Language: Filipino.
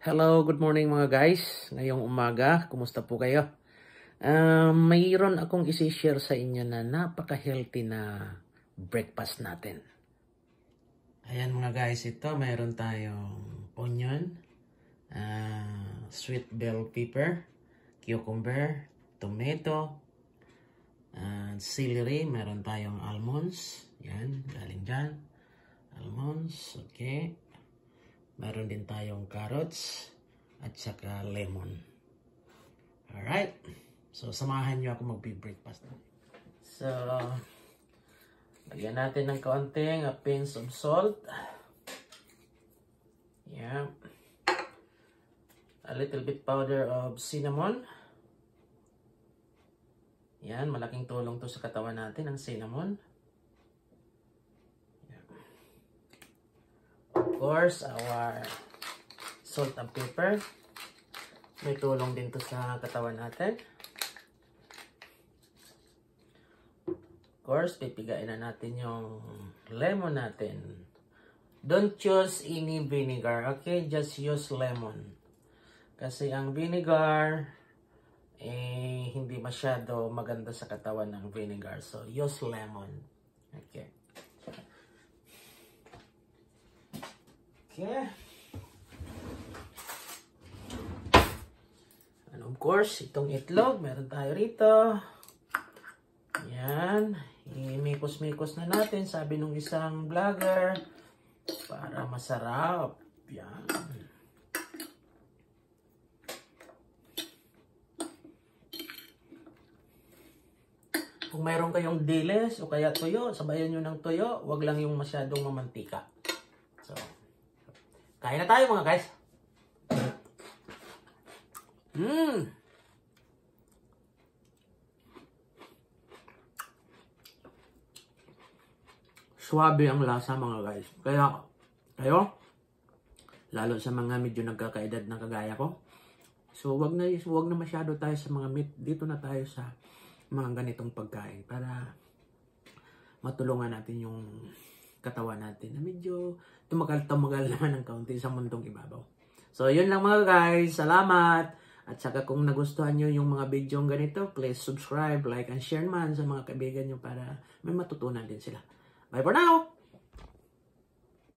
Hello, good morning mga guys. Ngayong umaga, kumusta po kayo? Mayroon akong isi-share sa inyo na napaka-healthy na breakfast natin. Ayan mga guys, ito mayroon tayong onion, sweet bell pepper, cucumber, tomato, celery, mayroon tayong almonds. Yan, galing dyan. Almonds, okay. Meron din tayong carrots at saka lemon. Alright. So, samahan nyo ako magbe-breakfast. So, lagyan natin ng kaunting a pinch of salt. Yeah. A little bit powder of cinnamon. Yan, malaking tulong to sa katawan natin, ang cinnamon. Of course, our salt and pepper. May tulong din to sa katawan natin. Of course, pipigain na natin yung lemon natin. Don't choose any vinegar, okay? Just use lemon. Kasi ang vinegar, hindi masyado maganda sa katawan ng vinegar. So, use lemon. Okay. Okay. And of course, itong itlog, meron tayo rito. Yan. Imikos-mikos na natin, sabi nung isang vlogger, para masarap. Yan. Kung mayroon kayong dilis o kaya tuyo, sabayan nyo ng tuyo, wag lang yung masyadong mamantika. So, kain na tayo mga guys. Suwabe ang lasa mga guys. Kaya kayo, lalo sa mga medyo nagkakaedad na kagaya ko, so wag na masyado tayo sa mga meat. Dito na tayo sa mga ganitong pagkain para matulungan natin yung katawan natin na medyo tumagal naman ng kaunti sa mundong ibabaw. So, yun lang mga guys. Salamat! At saka kung nagustuhan nyo yung mga video ganito, please subscribe, like, and share man sa mga kaibigan nyo para may matutunan din sila. Bye for now!